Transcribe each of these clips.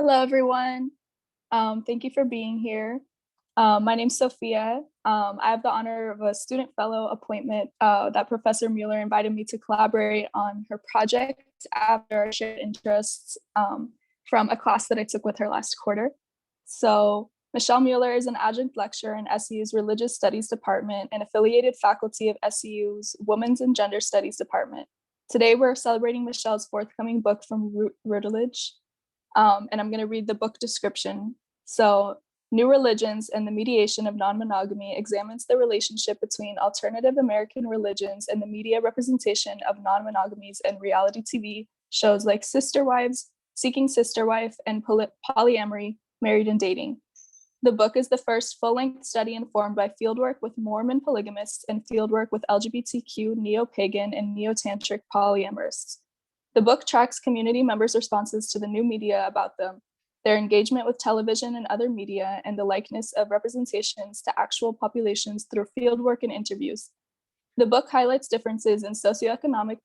Hello, everyone. Thank you for being here. My name's Sophia. I have the honor of a student fellow appointment that Professor Mueller invited me to collaborate on her project after our shared interests from a class that I took with her last quarter. So Michelle Mueller is an adjunct lecturer in SU's Religious Studies Department and affiliated faculty of SU's Women's and Gender Studies Department. Today, we're celebrating Michelle's forthcoming book from Routledge. And I'm going to read the book description. So, New Religions and the Mediation of Non-Monogamy examines the relationship between alternative American religions and the media representation of non-monogamies in reality TV shows like Sister Wives, Seeking Sister Wife, and Polyamory, Married and Dating. The book is the first full-length study informed by fieldwork with Mormon polygamists and fieldwork with LGBTQ, neo-pagan, and neo-tantric polyamorists. The book tracks community members' responses to the new media about them, their engagement with television and other media, and the likeness of representations to actual populations through fieldwork and interviews. The book highlights differences in socioeconomic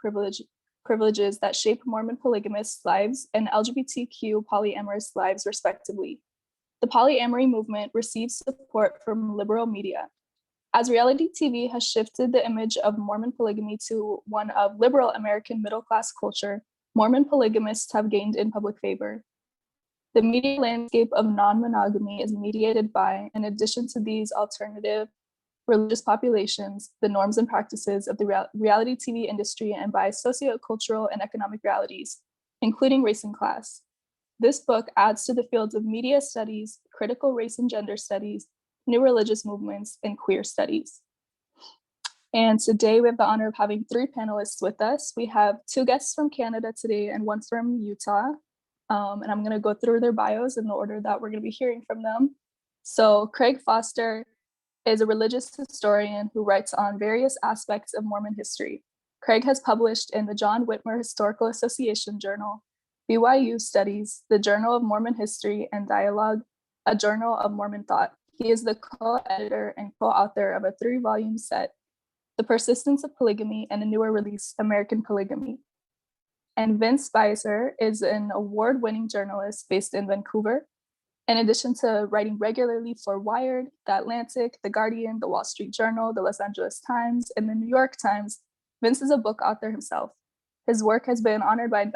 privileges that shape Mormon polygamists' lives and LGBTQ polyamorous lives, respectively. The polyamory movement receives support from liberal media. As reality TV has shifted the image of Mormon polygamy to one of liberal American middle-class culture, Mormon polygamists have gained in public favor. The media landscape of non-monogamy is mediated by, in addition to these alternative religious populations, the norms and practices of the reality TV industry and by sociocultural and economic realities, including race and class. This book adds to the fields of media studies, critical race and gender studies, new religious movements, and queer studies. And today we have the honor of having 3 panelists with us. We have 2 guests from Canada today and 1 from Utah. And I'm gonna go through their bios in the order that we're gonna be hearing from them. So Craig Foster is a religious historian who writes on various aspects of Mormon history. Craig has published in the John Whitmer Historical Association Journal, BYU Studies, the Journal of Mormon History, and Dialogue, a Journal of Mormon Thought. He is the co-editor and co-author of a 3-volume set, The Persistence of Polygamy, and a newer release, American Polygamy. And Vince Speiser is an award-winning journalist based in Vancouver. In addition to writing regularly for Wired, The Atlantic, The Guardian, The Wall Street Journal, The Los Angeles Times, and The New York Times, Vince is a book author himself. His work has been honored by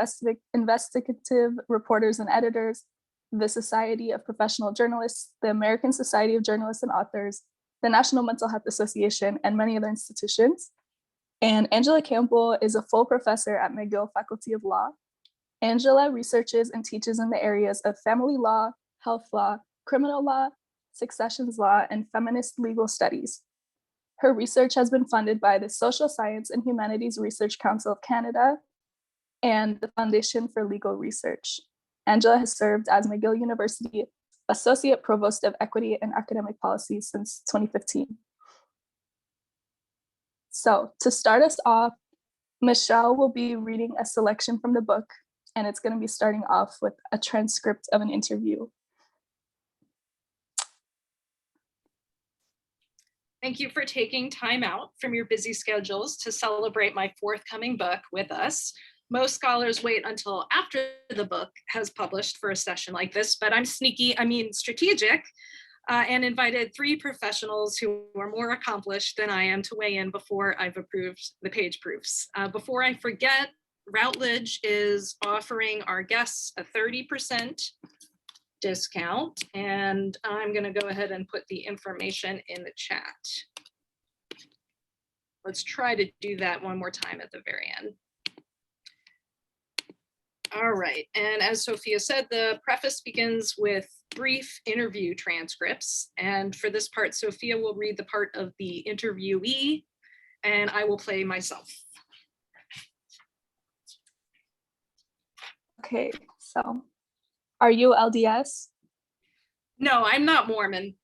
investigative reporters and editors, the Society of Professional Journalists, the American Society of Journalists and Authors, the National Mental Health Association, and many other institutions. And Angela Campbell is a full professor at McGill Faculty of Law. Angela researches and teaches in the areas of family law, health law, criminal law, successions law, and feminist legal studies. Her research has been funded by the Social Science and Humanities Research Council of Canada and the Foundation for Legal Research. Angela has served as McGill University Associate Provost of Equity and Academic Policy since 2015. So to start us off, Michelle will be reading a selection from the book, and it's going to be starting off with a transcript of an interview. Thank you for taking time out from your busy schedules to celebrate my forthcoming book with us. Most scholars wait until after the book has published for a session like this, but I'm strategic, and invited 3 professionals who are more accomplished than I am to weigh in before I've approved the page proofs. Before I forget, Routledge is offering our guests a 30% discount, and I'm going to go ahead and put the information in the chat. Let's try to do that one more time at the very end. All right, and as Sophia said, the preface begins with brief interview transcripts, and for this part, Sophia will read the part of the interviewee, and I will play myself. Okay, so are you LDS? No, I'm not Mormon.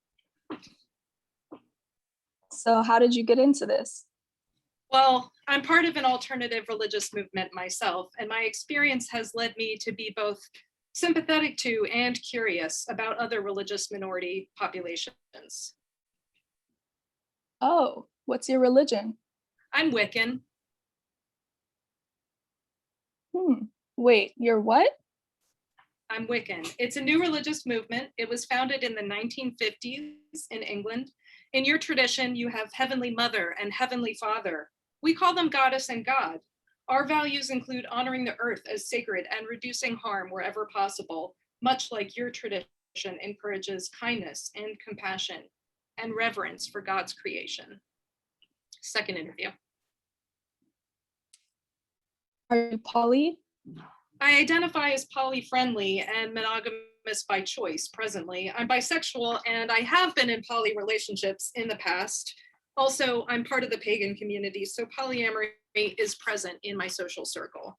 So how did you get into this? Well, I'm part of an alternative religious movement myself, and my experience has led me to be both sympathetic to and curious about other religious minority populations. Oh, what's your religion? I'm Wiccan. Wait, you're what? I'm Wiccan. It's a new religious movement. It was founded in the 1950s in England. In your tradition, you have Heavenly Mother and Heavenly Father. We call them Goddess and God. Our values include honoring the earth as sacred and reducing harm wherever possible, much like your tradition encourages kindness and compassion and reverence for God's creation. Second interview. Are you poly? I identify as poly-friendly and monogamous by choice presently. I'm bisexual and I have been in poly relationships in the past. Also, I'm part of the pagan community, so polyamory is present in my social circle.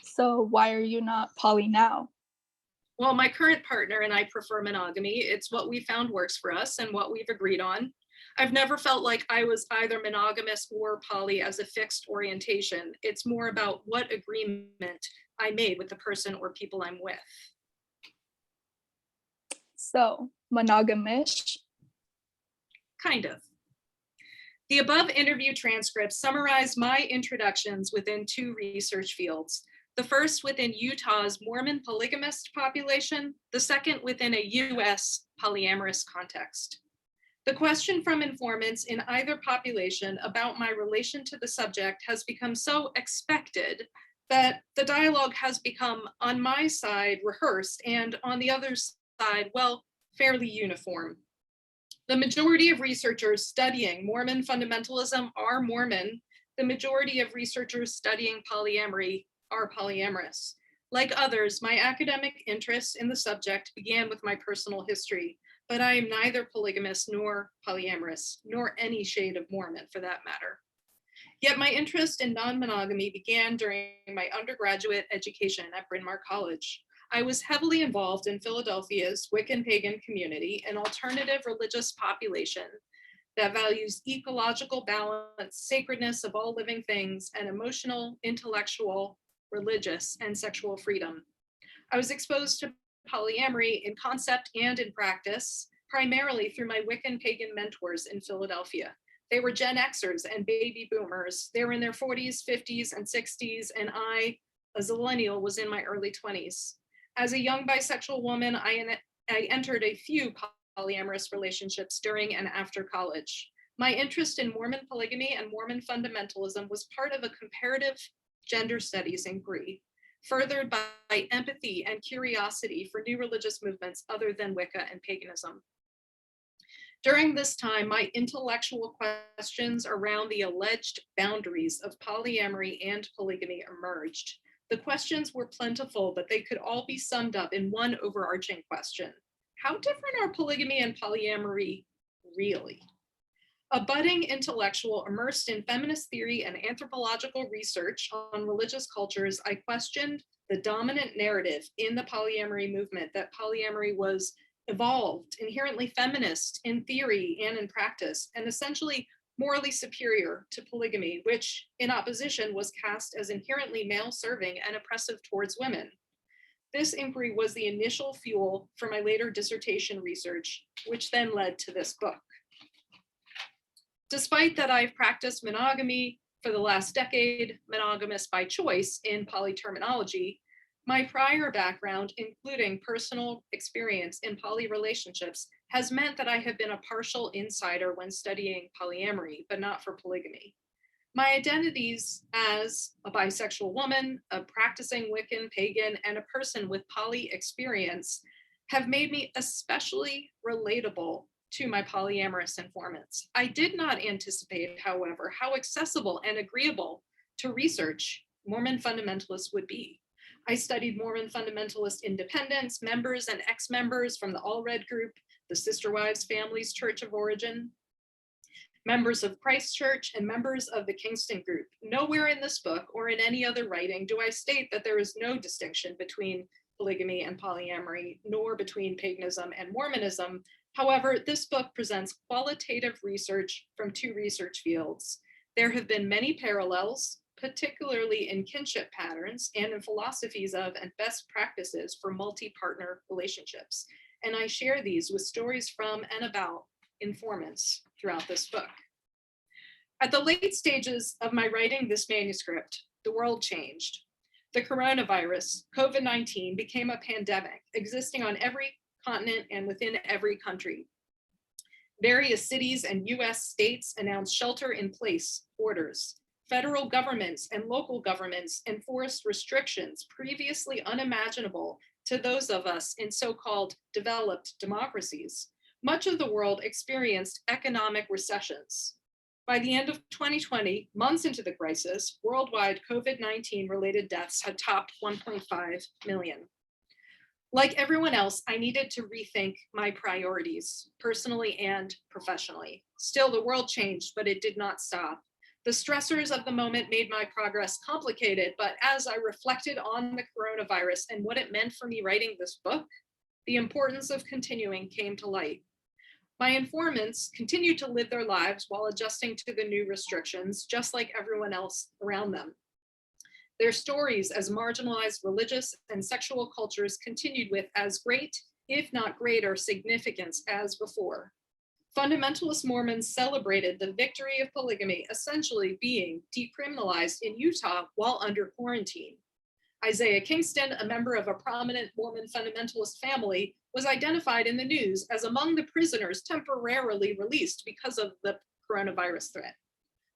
So why are you not poly now? Well, my current partner and I prefer monogamy. It's what we found works for us and what we've agreed on. I've never felt like I was either monogamous or poly as a fixed orientation. It's more about what agreement I made with the person or people I'm with. So monogamish? Kind of. The above interview transcripts summarize my introductions within two research fields. The first within Utah's Mormon polygamist population, the second within a US polyamorous context. The question from informants in either population about my relation to the subject has become so expected that the dialogue has become, on my side, rehearsed, and on the other side, well, fairly uniform. The majority of researchers studying Mormon fundamentalism are Mormon. The majority of researchers studying polyamory are polyamorous. Like others, my academic interest in the subject began with my personal history, but I am neither polygamous nor polyamorous, nor any shade of Mormon for that matter. Yet my interest in non-monogamy began during my undergraduate education at Bryn Mawr College. I was heavily involved in Philadelphia's Wiccan pagan community, an alternative religious population that values ecological balance, sacredness of all living things, and emotional, intellectual, religious, and sexual freedom. I was exposed to polyamory in concept and in practice, primarily through my Wiccan pagan mentors in Philadelphia. They were Gen Xers and baby boomers. They were in their 40s, 50s, and 60s, and I, a zillennial, was in my early 20s. As a young bisexual woman, I entered a few polyamorous relationships during and after college. My interest in Mormon polygamy and Mormon fundamentalism was part of a comparative gender studies inquiry, furthered by empathy and curiosity for new religious movements other than Wicca and paganism. During this time, my intellectual questions around the alleged boundaries of polyamory and polygamy emerged. The questions were plentiful, but they could all be summed up in one overarching question. How different are polygamy and polyamory really? A budding intellectual immersed in feminist theory and anthropological research on religious cultures, I questioned the dominant narrative in the polyamory movement that polyamory was evolved, inherently feminist in theory and in practice, and essentially morally superior to polygamy, which in opposition was cast as inherently male-serving and oppressive towards women. This inquiry was the initial fuel for my later dissertation research, which then led to this book. Despite that I've practiced monogamy for the last decade, monogamous by choice in poly terminology, my prior background, including personal experience in poly relationships, has meant that I have been a partial insider when studying polyamory, but not for polygamy. My identities as a bisexual woman, a practicing Wiccan pagan, and a person with poly experience have made me especially relatable to my polyamorous informants. I did not anticipate, however, how accessible and agreeable to research Mormon fundamentalists would be. I studied Mormon fundamentalist independents, members and ex-members from the All Red group, the Sister Wives Families Church of Origin, members of Christ Church, and members of the Kingston group. Nowhere in this book or in any other writing do I state that there is no distinction between polygamy and polyamory, nor between paganism and Mormonism. However, this book presents qualitative research from two research fields. There have been many parallels, particularly in kinship patterns and in philosophies of and best practices for multi-partner relationships. And I share these with stories from and about informants throughout this book. At the late stages of my writing this manuscript, the world changed. The coronavirus, COVID-19, became a pandemic existing on every continent and within every country. Various cities and US states announced shelter-in-place orders. Federal governments and local governments enforced restrictions previously unimaginable to those of us in so-called developed democracies. Much of the world experienced economic recessions. By the end of 2020, months into the crisis, worldwide COVID-19 related deaths had topped 1.5 million. Like everyone else, I needed to rethink my priorities, personally and professionally. Still, the world changed, but it did not stop. The stressors of the moment made my progress complicated, but as I reflected on the coronavirus and what it meant for me writing this book, the importance of continuing came to light. My informants continued to live their lives while adjusting to the new restrictions, just like everyone else around them. Their stories as marginalized religious and sexual cultures continued with as great, if not greater, significance as before. Fundamentalist Mormons celebrated the victory of polygamy essentially being decriminalized in Utah while under quarantine. Isaiah Kingston, a member of a prominent Mormon fundamentalist family, was identified in the news as among the prisoners temporarily released because of the coronavirus threat.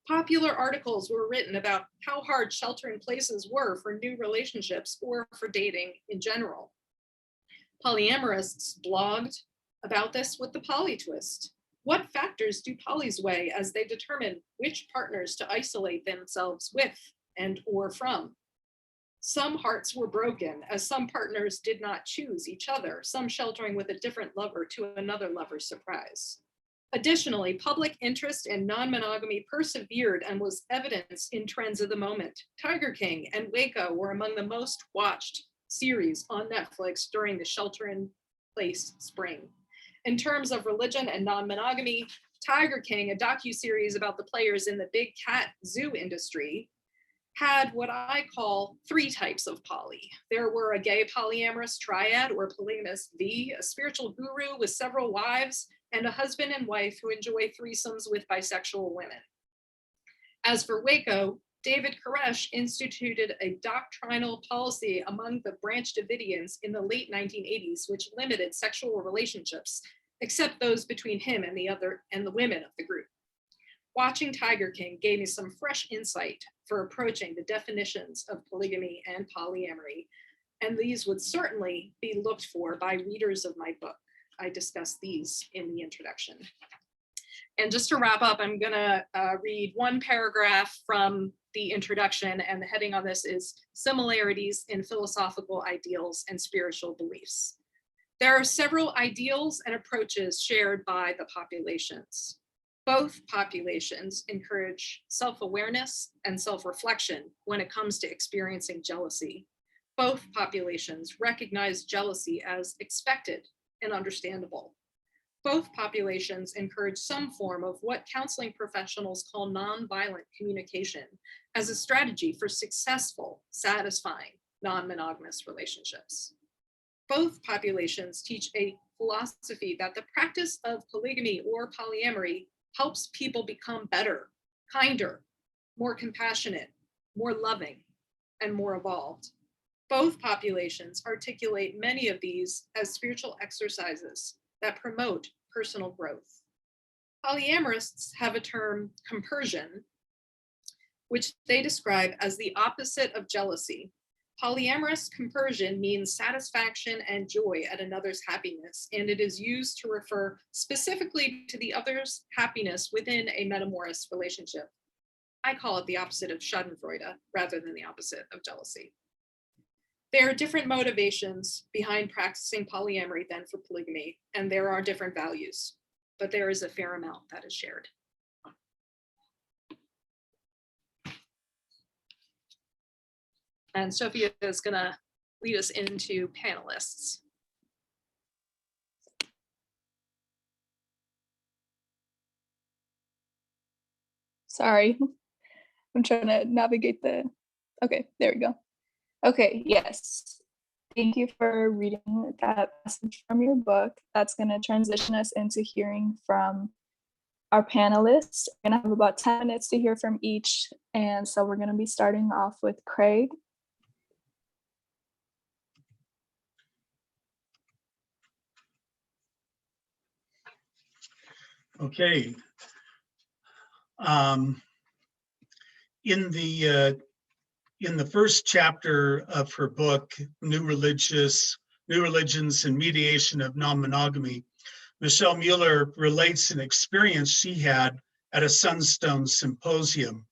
Popular articles were written about how hard shelter-in-places were for new relationships or for dating in general. Polyamorists blogged about this with the poly twist. What factors do polys weigh as they determine which partners to isolate themselves with and or from? Some hearts were broken as some partners did not choose each other, some sheltering with a different lover to another lover's surprise. Additionally, public interest in non-monogamy persevered and was evidenced in trends of the moment. Tiger King and Waco were among the most watched series on Netflix during the shelter-in-place spring. In terms of religion and non-monogamy, Tiger King, a docuseries about the players in the big cat zoo industry, had what I call 3 types of poly. There were a gay polyamorous triad or polygamous V, a spiritual guru with several wives, and a husband and wife who enjoy threesomes with bisexual women. As for Waco, David Koresh instituted a doctrinal policy among the Branch Davidians in the late 1980s, which limited sexual relationships, except those between him and the women of the group. Watching Tiger King gave me some fresh insight for approaching the definitions of polygamy and polyamory, and these would certainly be looked for by readers of my book. I discuss these in the introduction. And just to wrap up, I'm gonna read one paragraph from the introduction, and the heading on this is Similarities in Philosophical Ideals and Spiritual Beliefs. There are several ideals and approaches shared by the populations. Both populations encourage self-awareness and self-reflection when it comes to experiencing jealousy. Both populations recognize jealousy as expected and understandable. Both populations encourage some form of what counseling professionals call nonviolent communication as a strategy for successful, satisfying, non-monogamous relationships. Both populations teach a philosophy that the practice of polygamy or polyamory helps people become better, kinder, more compassionate, more loving, and more evolved. Both populations articulate many of these as spiritual exercises that promote personal growth. Polyamorists have a term, compersion, which they describe as the opposite of jealousy. Polyamorous compersion means satisfaction and joy at another's happiness, and it is used to refer specifically to the other's happiness within a metamorphous relationship. I call it the opposite of schadenfreude rather than the opposite of jealousy. There are different motivations behind practicing polyamory than for polygamy, and there are different values, but there is a fair amount that is shared. And Sophia is gonna lead us into panelists. Sorry, I'm trying to navigate okay, there we go. Okay, yes. Thank you for reading that passage from your book. That's going to transition us into hearing from our panelists. We're going to have about 10 minutes to hear from each. And so we're going to be starting off with Craig. Okay. Um, in the first chapter of her book, New Religions and Mediation of Non-Monogamy, Michelle Mueller relates an experience she had at a Sunstone symposium.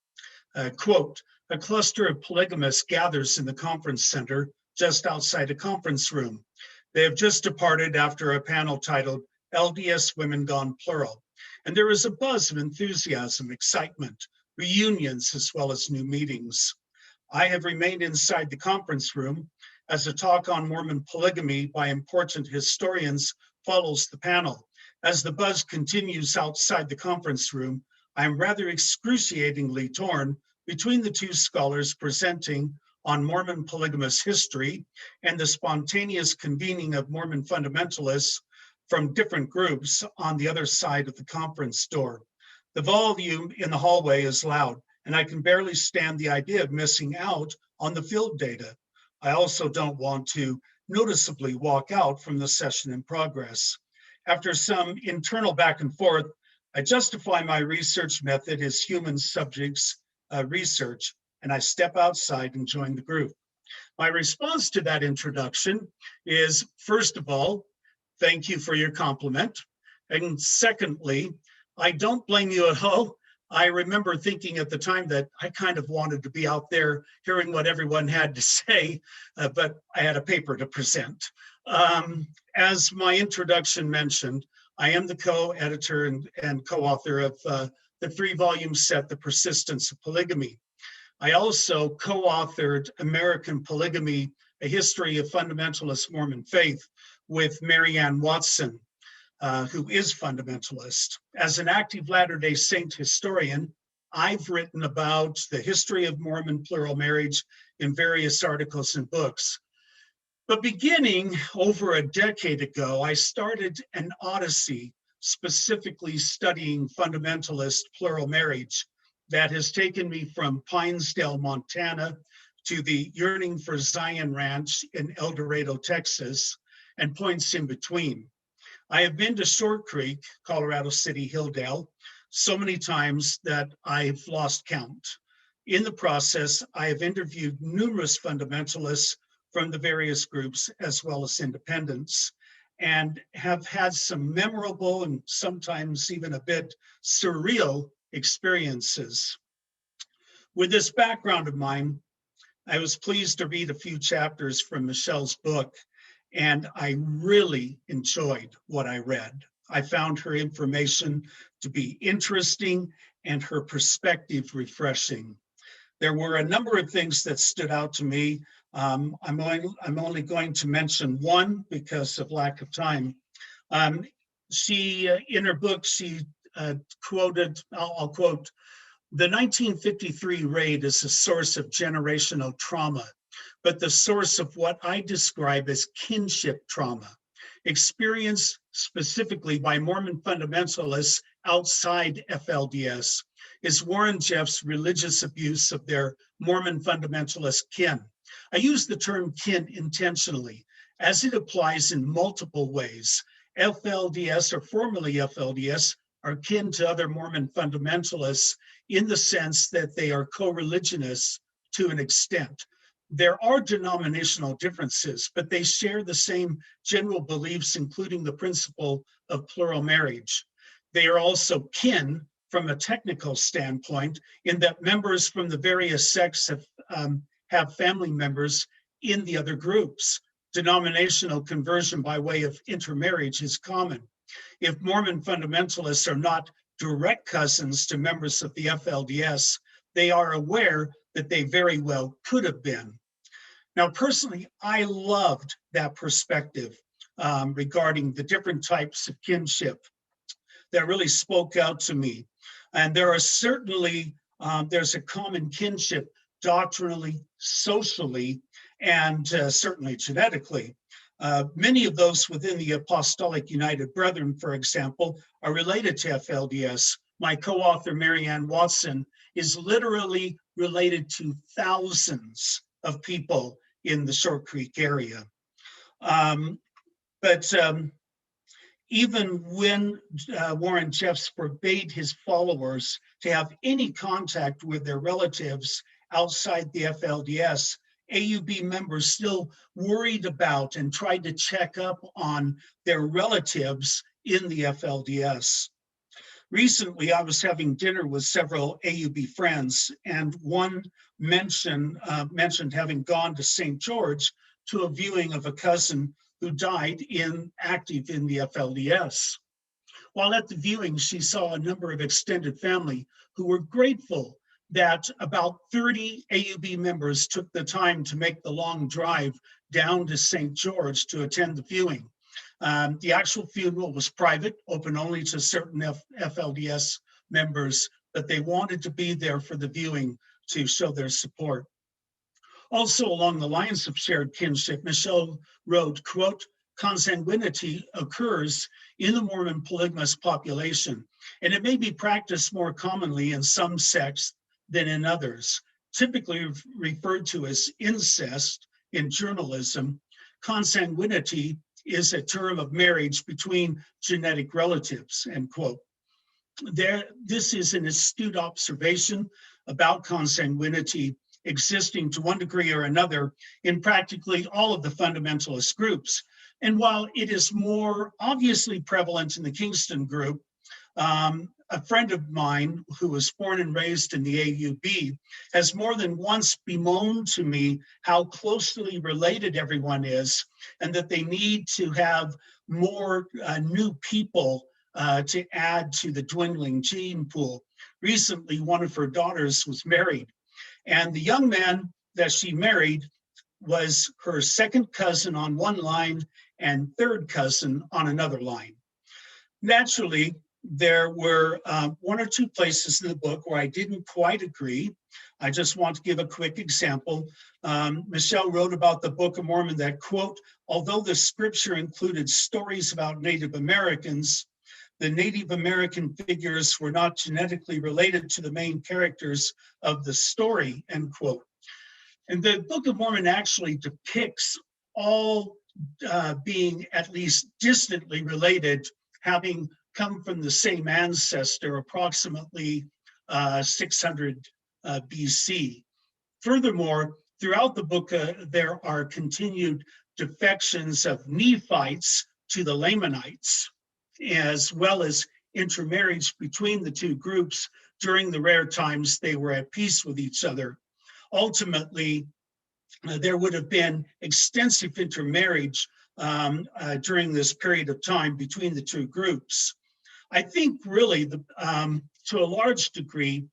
Quote, a cluster of polygamists gathers in the conference center just outside a conference room. They have just departed after a panel titled LDS Women Gone Plural. And there is a buzz of enthusiasm, excitement, reunions, as well as new meetings. I have remained inside the conference room as a talk on Mormon polygamy by important historians follows the panel. As the buzz continues outside the conference room, I am rather excruciatingly torn between the two scholars presenting on Mormon polygamous history and the spontaneous convening of Mormon fundamentalists from different groups on the other side of the conference door. The volume in the hallway is loud, and I can barely stand the idea of missing out on the field data. I also don't want to noticeably walk out from the session in progress. After some internal back and forth, I justify my research method as human subjects research, and I step outside and join the group. My response to that introduction is, first of all, thank you for your compliment. And secondly, I don't blame you at all. I remember thinking at the time that I kind of wanted to be out there hearing what everyone had to say, but I had a paper to present. As my introduction mentioned, I am the co-editor and co-author of the 3-volume set, The Persistence of Polygamy. I also co-authored American Polygamy, A History of Fundamentalist Mormon Faith with Mary Ann Watson, who is fundamentalist. As an active Latter-day Saint historian, I've written about the history of Mormon plural marriage in various articles and books. But beginning over a decade ago, I started an odyssey specifically studying fundamentalist plural marriage that has taken me from Pinesdale, Montana, to the Yearning for Zion Ranch in El Dorado, Texas, and points in between. I have been to Short Creek, Colorado City, Hilldale, so many times that I've lost count. In the process, I have interviewed numerous fundamentalists from the various groups as well as independents, and have had some memorable and sometimes even a bit surreal experiences. With this background of mine, I was pleased to read a few chapters from Michelle's book, and I really enjoyed what I read. I found her information to be interesting and her perspective refreshing. There were a number of things that stood out to me. I'm only going to mention one because of lack of time. In her book, she quoted, I'll quote, the 1953 raid is a source of generational trauma, but the source of what I describe as kinship trauma, experienced specifically by Mormon fundamentalists outside FLDS, is Warren Jeff's religious abuse of their Mormon fundamentalist kin. I use the term kin intentionally, as it applies in multiple ways. FLDS, or formerly FLDS, are kin to other Mormon fundamentalists in the sense that they are co-religionists to an extent. There are denominational differences, but they share the same general beliefs, including the principle of plural marriage. They are also kin from a technical standpoint, in that members from the various sects have family members in the other groups. Denominational conversion by way of intermarriage is common. If Mormon fundamentalists are not direct cousins to members of the FLDS, they are aware that they very well could have been. Now, personally, I loved that perspective regarding the different types of kinship that really spoke out to me. And there are certainly, there's a common kinship doctrinally, socially, and certainly genetically. Many of those within the Apostolic United Brethren, for example, are related to FLDS. My co-author, Mary Ann Watson, is literally related to thousands of people in the Short Creek area. But Even when Warren Jeffs forbade his followers to have any contact with their relatives outside the FLDS, AUB members still worried about and tried to check up on their relatives in the FLDS. Recently, I was having dinner with several AUB friends, and one mentioned having gone to St. George to a viewing of a cousin who died active in the FLDS. While at the viewing, she saw a number of extended family who were grateful that about 30 AUB members took the time to make the long drive down to St. George to attend the viewing. The actual funeral was private, open only to certain FLDS members, but they wanted to be there for the viewing to show their support. Also, along the lines of shared kinship, Michelle wrote, quote, "Consanguinity occurs in the Mormon polygamous population, and it may be practiced more commonly in some sects than in others. Typically referred to as incest in journalism, consanguinity is a term of marriage between genetic relatives," end quote. This is an astute observation about consanguinity existing to one degree or another in practically all of the fundamentalist groups. And while it is more obviously prevalent in the Kingston group, a friend of mine who was born and raised in the AUB has more than once bemoaned to me how closely related everyone is, and that they need to have more new people to add to the dwindling gene pool. Recently, one of her daughters was married, and the young man that she married was her second cousin on one line and third cousin on another line. Naturally, there were one or two places in the book where I didn't quite agree. I just want to give a quick example. Michelle wrote about the Book of Mormon that, quote, "Although the scripture included stories about Native Americans, the Native American figures were not genetically related to the main characters of the story," end quote. And the Book of Mormon actually depicts all being at least distantly related, having come from the same ancestor, approximately 600 BC. Furthermore, throughout the book, there are continued defections of Nephites to the Lamanites, as well as intermarriage between the two groups during the rare times they were at peace with each other. Ultimately, there would have been extensive intermarriage during this period of time between the two groups. I think really, to a large degree,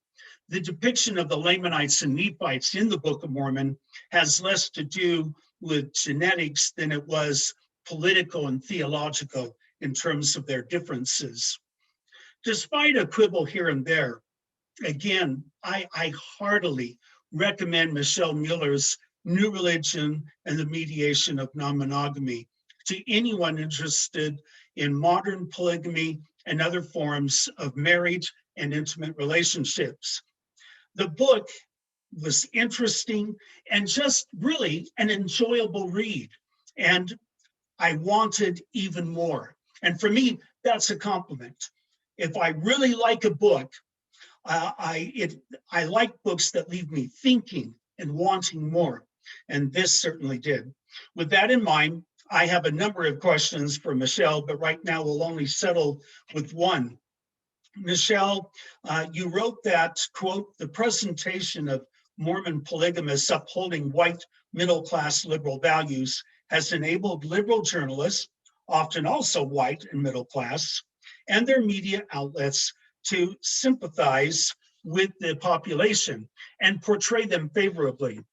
the depiction of the Lamanites and Nephites in the Book of Mormon has less to do with genetics than it was political and theological in terms of their differences. Despite a quibble here and there, again, I heartily recommend Michelle Mueller's New Religion and the Mediation of Non-Monogamy to anyone interested in modern polygamy and other forms of marriage and intimate relationships. The book was interesting and just really an enjoyable read, and I wanted even more. And for me, that's a compliment. If I really like a book, I like books that leave me thinking and wanting more, and this certainly did. With that in mind, I have a number of questions for Michelle, but right now we'll only settle with one. Michelle, you wrote that, quote, "The presentation of Mormon polygamists upholding white middle-class liberal values has enabled liberal journalists, often also white and middle class, and their media outlets to sympathize with the population and portray them favorably."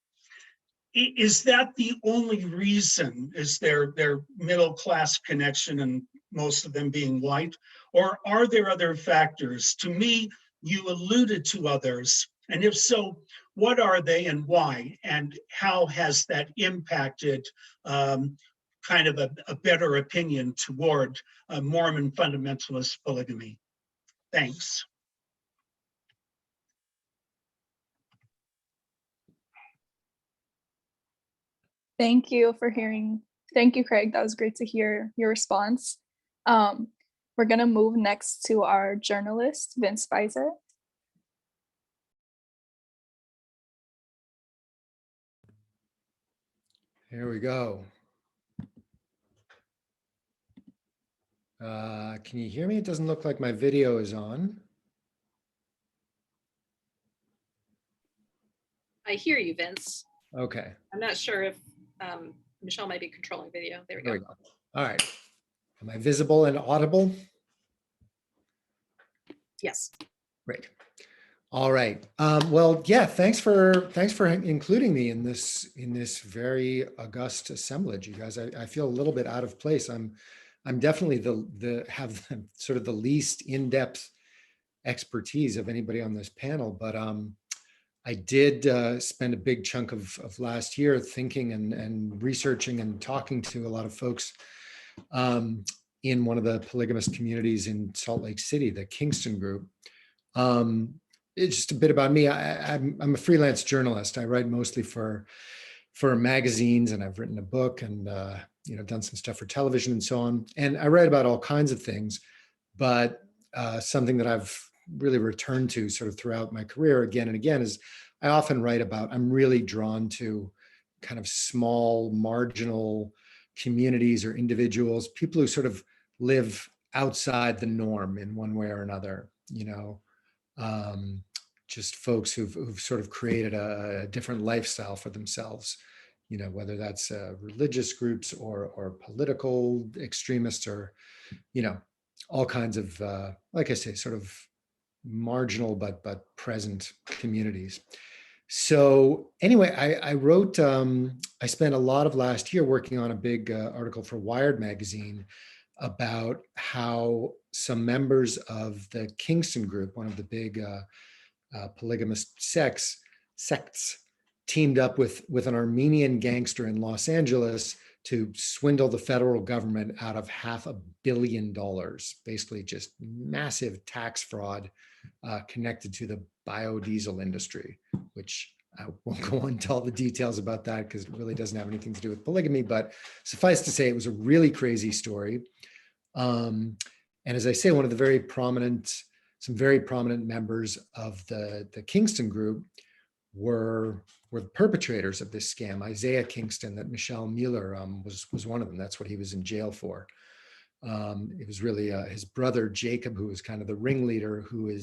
Is that the only reason? Is their middle class connection and most of them being white? Or are there other factors? To me, you alluded to others. And if so, what are they and why? And how has that impacted kind of a better opinion toward Mormon fundamentalist polygamy? Thanks. Thank you, Craig. That was great to hear your response. We're gonna move next to our journalist, Vince Spicer. Here we go. Can you hear me? It doesn't look like my video is on. I hear you, Vince. Okay. I'm not sure if Michelle might be controlling video. There we There we go. go. All right. Am I visible and audible? Yes. Great. All right. Well, yeah. Thanks for including me in this very august assemblage, you guys. I feel a little bit out of place. I'm definitely have sort of the least in-depth expertise of anybody on this panel, but I did spend a big chunk of last year thinking and researching and talking to a lot of folks in one of the polygamist communities in Salt Lake City, the Kingston group. It's just a bit about me. I'm a freelance journalist. I write mostly for magazines, and I've written a book and done some stuff for television and so on. And I write about all kinds of things, but something that I've really returned to sort of throughout my career again and again is I often write about, I'm really drawn to kind of small marginal communities or individuals, people who sort of live outside the norm in one way or another, just folks who've sort of created a different lifestyle for themselves, whether that's religious groups or political extremists or, all kinds of, like I say, sort of marginal but present communities. So anyway, I wrote, I spent a lot of last year working on a big article for Wired magazine about how some members of the Kingston group, one of the big polygamist sects, teamed up with an Armenian gangster in Los Angeles to swindle the federal government out of $500 million, basically just massive tax fraud connected to the biodiesel industry, which I won't go into all the details about that because it really doesn't have anything to do with polygamy, but suffice to say, it was a really crazy story. And as I say, one of the some very prominent members of the Kingston group were the perpetrators of this scam. Isaiah Kingston, that Michelle Mueller was one of them. That's what he was in jail for. It was really his brother Jacob, who was kind of the ringleader, who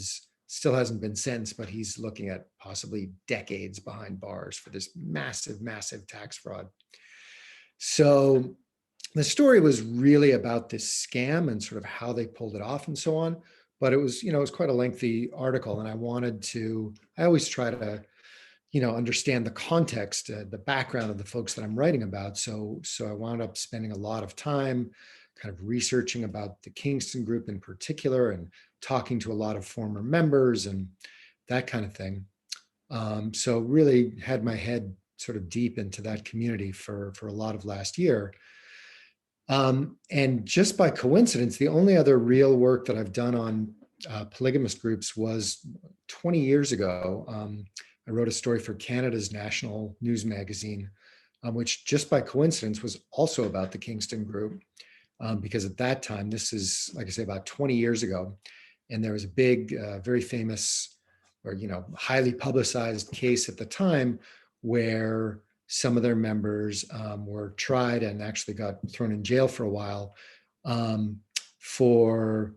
still hasn't been sentenced, but he's looking at possibly decades behind bars for this massive, massive tax fraud. So the story was really about this scam and sort of how they pulled it off and so on. But it was quite a lengthy article, and I always try to, understand the context, the background of the folks that I'm writing about. So I wound up spending a lot of time kind of researching about the Kingston group in particular and talking to a lot of former members and that kind of thing. So really had my head sort of deep into that community for a lot of last year. And just by coincidence, the only other real work that I've done on polygamist groups was 20 years ago. I wrote a story for Canada's national news magazine, which just by coincidence was also about the Kingston group. Because at that time, this is, like I say, about 20 years ago, and there was a big, very famous or, highly publicized case at the time where some of their members were tried and actually got thrown in jail for a while for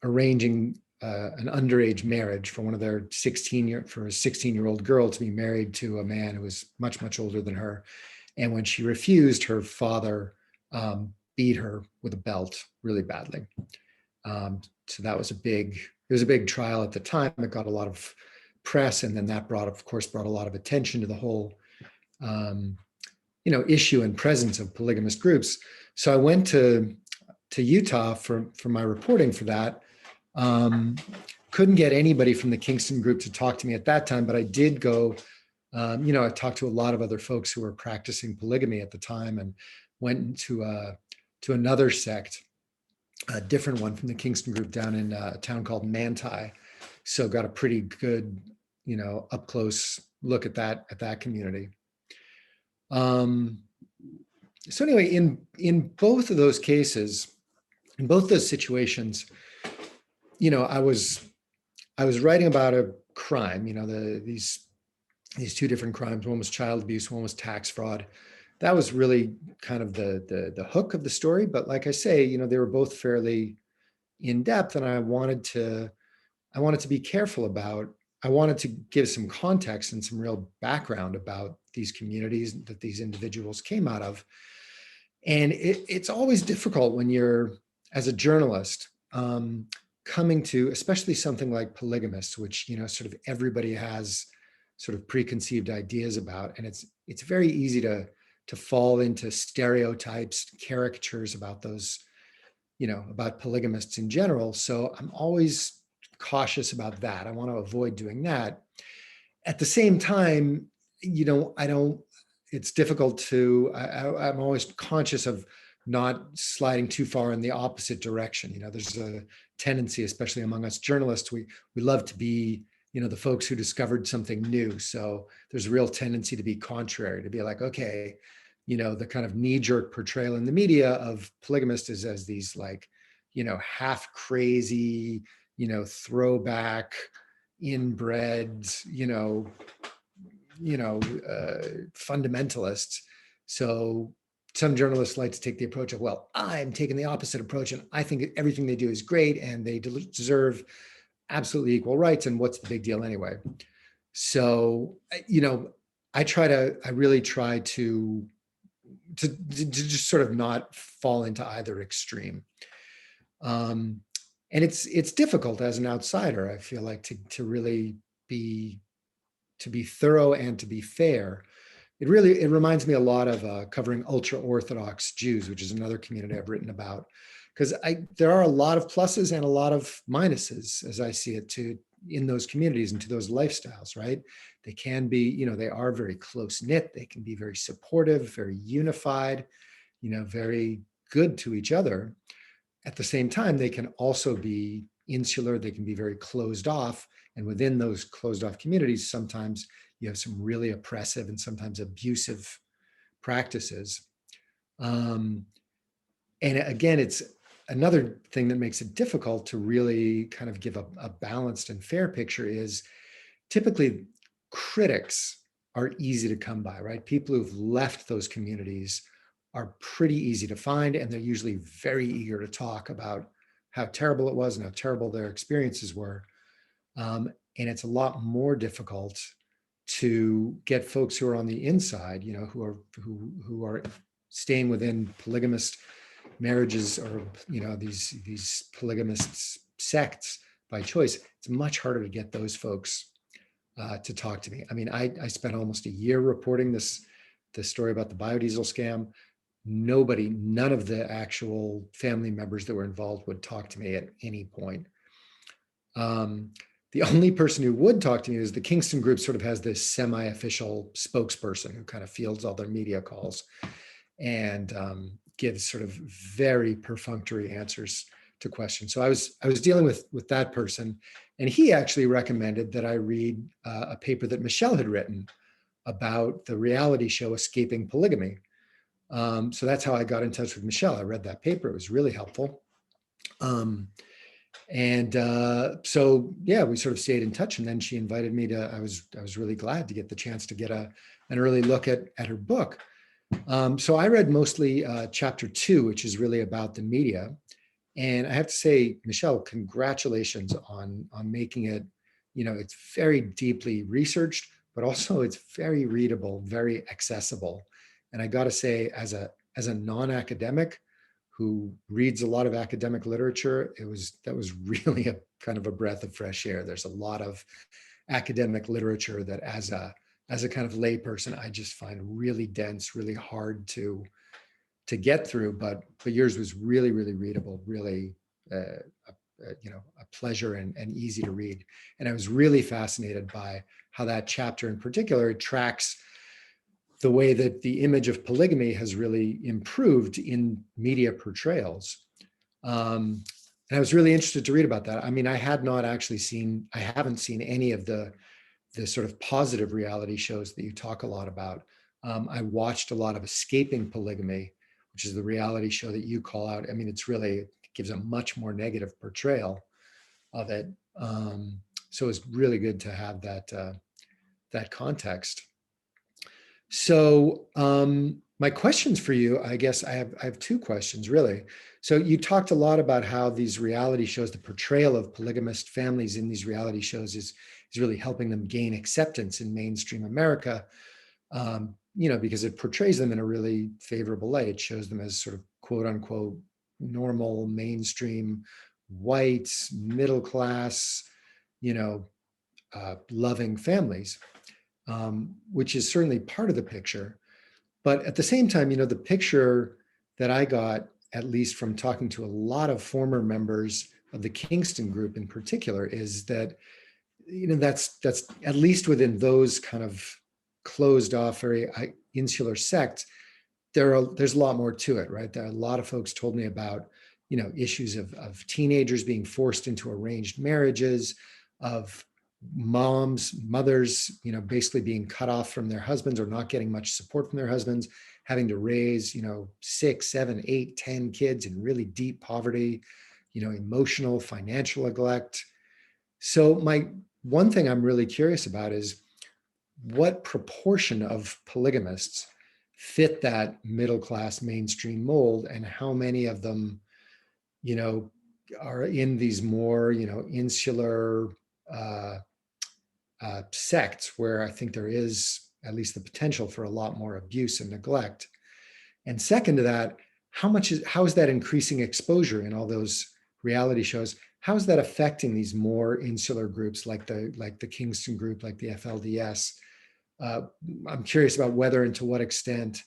arranging an underage marriage for one of their 16-year-old girl to be married to a man who was much, much older than her. And when she refused, her father beat her with a belt really badly. So that was it was a big trial at the time. It got a lot of press, and then that brought a lot of attention to the whole issue and presence of polygamous groups. So I went to Utah for my reporting for that. Couldn't get anybody from the Kingston group to talk to me at that time, but I did go, I talked to a lot of other folks who were practicing polygamy at the time, and went to another sect, a different one from the Kingston group down in a town called Manti. So got a pretty good, up close look at that community. So anyway, in both of those cases, in both those situations, I was writing about a crime. These two different crimes. One was child abuse. One was tax fraud. That was really kind of the hook of the story. But like I say, they were both fairly in depth, and I wanted to be careful about. I wanted to give some context and some real background about these communities that these individuals came out of. And it's always difficult when you're, as a journalist, coming to, especially something like polygamists, which sort of everybody has sort of preconceived ideas about, and it's very easy to fall into stereotypes, caricatures about those, about polygamists in general. So I'm always cautious about that. I want to avoid doing that. At the same time, I don't, it's difficult to, I'm always conscious of not sliding too far in the opposite direction. There's a tendency, especially among us journalists, we love to be, the folks who discovered something new. So there's a real tendency to be contrary, to be like, okay, the kind of knee-jerk portrayal in the media of polygamists is as these like, half crazy, throwback, inbred, fundamentalists. So some journalists like to take the approach of, well, I'm taking the opposite approach, and I think everything they do is great, and they deserve absolutely equal rights, and what's the big deal anyway? So, I really try to just sort of not fall into either extreme. And it's difficult as an outsider, I feel like, to really be thorough and to be fair. It reminds me a lot of covering ultra-Orthodox Jews, which is another community I've written about, because there are a lot of pluses and a lot of minuses, as I see it, in those communities and to those lifestyles, right? They can be, they are very close-knit. They can be very supportive, very unified, very good to each other. At the same time, they can also be insular. They can be very closed off. And within those closed off communities, sometimes you have some really oppressive and sometimes abusive practices. And again, it's another thing that makes it difficult to really kind of give a balanced and fair picture is typically critics are easy to come by, right? People who've left those communities are pretty easy to find, and they're usually very eager to talk about how terrible it was and how terrible their experiences were. And it's a lot more difficult to get folks who are on the inside, who are staying within polygamist marriages or these polygamist sects by choice. It's much harder to get those folks to talk to me. I mean, I spent almost a year reporting this story about the biodiesel scam. None of the actual family members that were involved would talk to me at any point. The only person who would talk to me is the Kingston group sort of has this semi-official spokesperson who kind of fields all their media calls and gives sort of very perfunctory answers to questions. So I was dealing with that person, and he actually recommended that I read a paper that Michelle had written about the reality show Escaping Polygamy. So that's how I got in touch with Michelle. I read that paper. It was really helpful. So yeah, we sort of stayed in touch, and then she invited me to, I was really glad to get the chance to get an early look at her book. So I read mostly chapter 2, which is really about the media. And I have to say, Michelle, congratulations on making it, it's very deeply researched, but also it's very readable, very accessible. And I got to say, as a non-academic who reads a lot of academic literature, that was really a kind of a breath of fresh air. There's a lot of academic literature that as a kind of layperson, I just find really dense, really hard to get through, but yours was really, really readable, really, a pleasure and easy to read. And I was really fascinated by how that chapter in particular tracks the way that the image of polygamy has really improved in media portrayals. And I was really interested to read about that. I mean, I haven't seen any of the sort of positive reality shows that you talk a lot about. I watched a lot of Escaping Polygamy, which is the reality show that you call out. I mean, it gives a much more negative portrayal of it. So it's really good to have that context. So my questions for you, I guess I have two questions really. So you talked a lot about how these reality shows, the portrayal of polygamist families in these reality shows is really helping them gain acceptance in mainstream America, because it portrays them in a really favorable light. It shows them as sort of quote unquote normal, mainstream, white, middle class, loving families, which is certainly part of the picture. But at the same time, the picture that I got, at least from talking to a lot of former members of the Kingston group in particular, is that, that's at least within those kind of closed off, very insular sects, there's a lot more to it, right? There are a lot of folks told me about, issues of teenagers being forced into arranged marriages, of mothers, basically being cut off from their husbands or not getting much support from their husbands, having to raise, 6, 7, 8, 10 kids in really deep poverty, emotional, financial neglect. So one thing I'm really curious about is what proportion of polygamists fit that middle-class mainstream mold, and how many of them, are in these more, insular sects where I think there is at least the potential for a lot more abuse and neglect. And second to that, how is that increasing exposure in all those reality shows? How is that affecting these more insular groups like the Kingston group, like the FLDS? I'm curious about whether and to what extent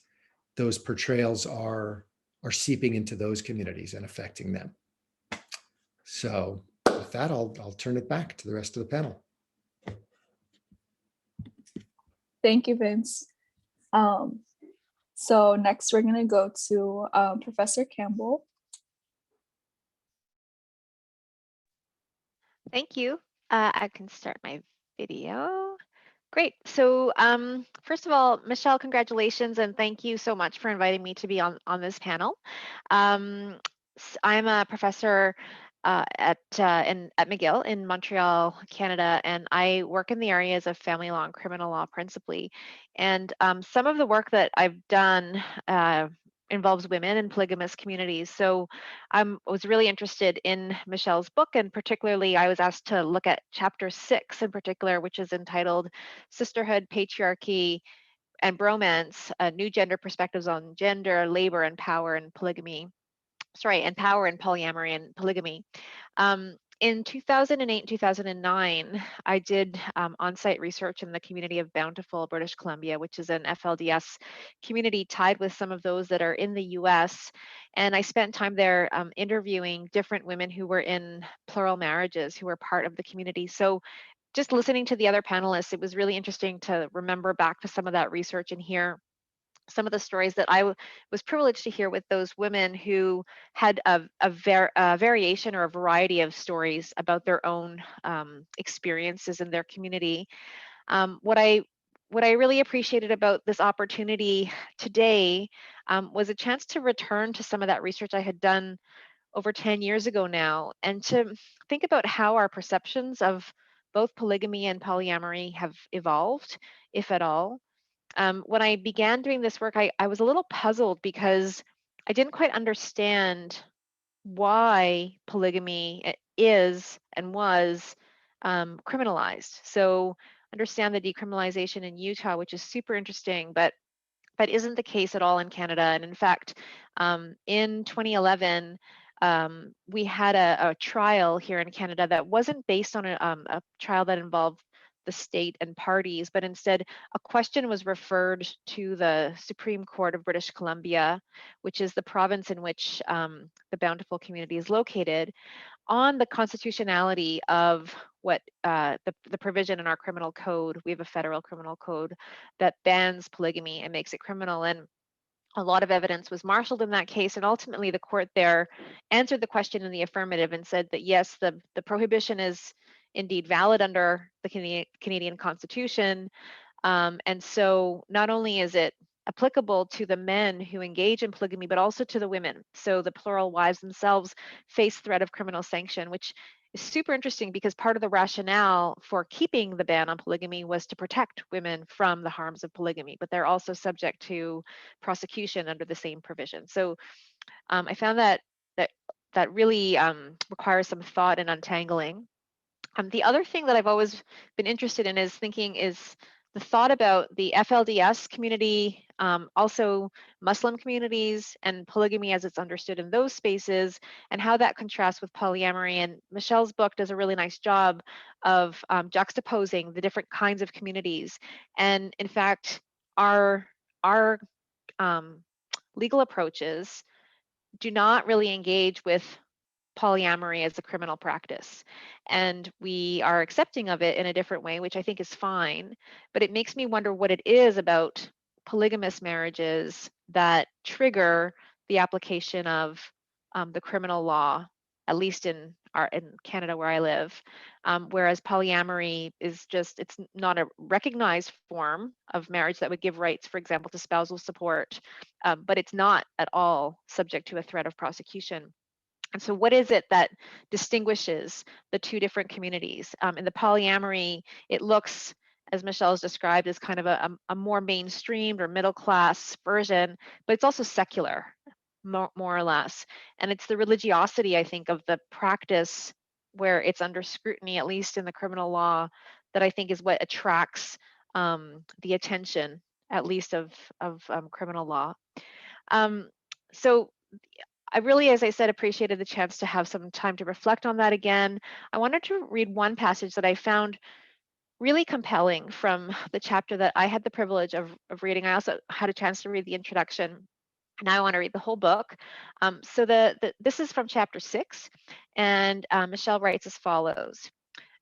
those portrayals are seeping into those communities and affecting them. So with that, I'll turn it back to the rest of the panel. Thank you, Vince. So next we're gonna go to Professor Campbell. Thank you. I can start my video. Great. So first of all, Michelle, congratulations, and thank you so much for inviting me to be on this panel. I'm a professor at McGill in Montreal, Canada, and I work in the areas of family law and criminal law principally. And some of the work that I've done involves women in polygamous communities. So I was really interested in Michelle's book, and particularly I was asked to look at chapter 6 in particular, which is entitled Sisterhood, Patriarchy, and Bromance, New Gender Perspectives on Gender, Labor, and Power in Polygamy. And power and polyamory and polygamy. In 2008 and 2009, I did on-site research in the community of Bountiful, British Columbia, which is an FLDS community tied with some of those that are in the US. And I spent time there interviewing different women who were in plural marriages, who were part of the community. So just listening to the other panelists, it was really interesting to remember back to some of that research and hear some of the stories that I was privileged to hear with those women who had a variation or a variety of stories about their own experiences in their community. What I really appreciated about this opportunity today was a chance to return to some of that research I had done over 10 years ago now, and to think about how our perceptions of both polygamy and polyamory have evolved, if at all. When I began doing this work, I was a little puzzled because I didn't quite understand why polygamy is and was criminalized. So understand the decriminalization in Utah, which is super interesting, but that isn't the case at all in Canada. And in fact, in 2011, we had a trial here in Canada that wasn't based on a trial that involved the state and parties, but instead a question was referred to the Supreme Court of British Columbia, which is the province in which the Bountiful community is located, on the constitutionality of what the provision in our criminal code. We have a federal criminal code that bans polygamy and makes it criminal. And a lot of evidence was marshaled in that case, and ultimately the court there answered the question in the affirmative and said that yes, the prohibition is indeed valid under the Canadian Constitution. And so not only is it applicable to the men who engage in polygamy, but also to the women. So the plural wives themselves face threat of criminal sanction, which is super interesting because part of the rationale for keeping the ban on polygamy was to protect women from the harms of polygamy, but they're also subject to prosecution under the same provision. So I found that really requires some thought and untangling. The other thing that I've always been interested in is the thought about the FLDS community, also Muslim communities, and polygamy as it's understood in those spaces, and how that contrasts with polyamory. And Michelle's book does a really nice job of juxtaposing the different kinds of communities. And in fact, our legal approaches do not really engage with polyamory as a criminal practice. And we are accepting of it in a different way, which I think is fine. But it makes me wonder what it is about polygamous marriages that trigger the application of the criminal law, at least in Canada where I live. Whereas polyamory is it's not a recognized form of marriage that would give rights, for example, to spousal support, but it's not at all subject to a threat of prosecution. And so what is it that distinguishes the two different communities? In the polyamory, it looks, as Michelle has described, as kind of a more mainstreamed or middle class version, but it's also secular, more or less. And it's the religiosity, I think, of the practice where it's under scrutiny, at least in the criminal law, that I think is what attracts the attention, at least of criminal law. So I really, as I said, appreciated the chance to have some time to reflect on that again. I wanted to read one passage that I found really compelling from the chapter that I had the privilege of reading. I also had a chance to read the introduction. Now I want to read the whole book. So this is from chapter 6, and Michelle writes as follows.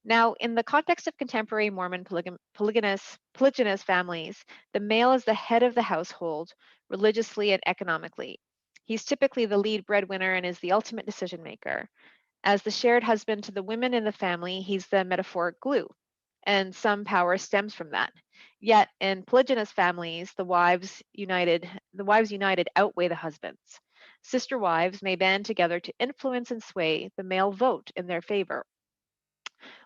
Now, in the context of contemporary Mormon polygynous families, the male is the head of the household, religiously and economically. He's typically the lead breadwinner and is the ultimate decision maker. As the shared husband to the women in the family, he's the metaphoric glue, and some power stems from that. Yet in polygynous families, the wives united outweigh the husbands. Sister wives may band together to influence and sway the male vote in their favor.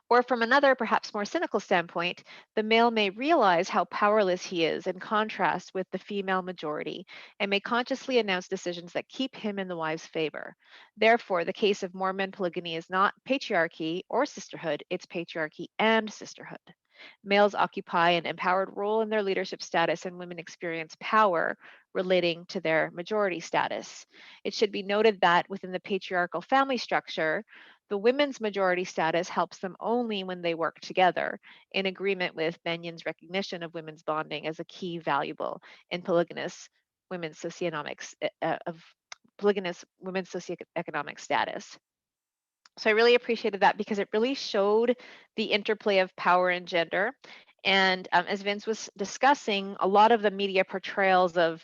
Or from another, perhaps more cynical standpoint, the male may realize how powerless he is in contrast with the female majority and may consciously announce decisions that keep him in the wife's favor. Therefore, the case of Mormon polygamy is not patriarchy or sisterhood, it's patriarchy and sisterhood. Males occupy an empowered role in their leadership status, and women experience power relating to their majority status. It should be noted that within the patriarchal family structure, the women's majority status helps them only when they work together, in agreement with Benyon's recognition of women's bonding as a key valuable in polygynous women's socioeconomics status. So I really appreciated that because it really showed the interplay of power and gender. And as Vince was discussing, a lot of the media portrayals of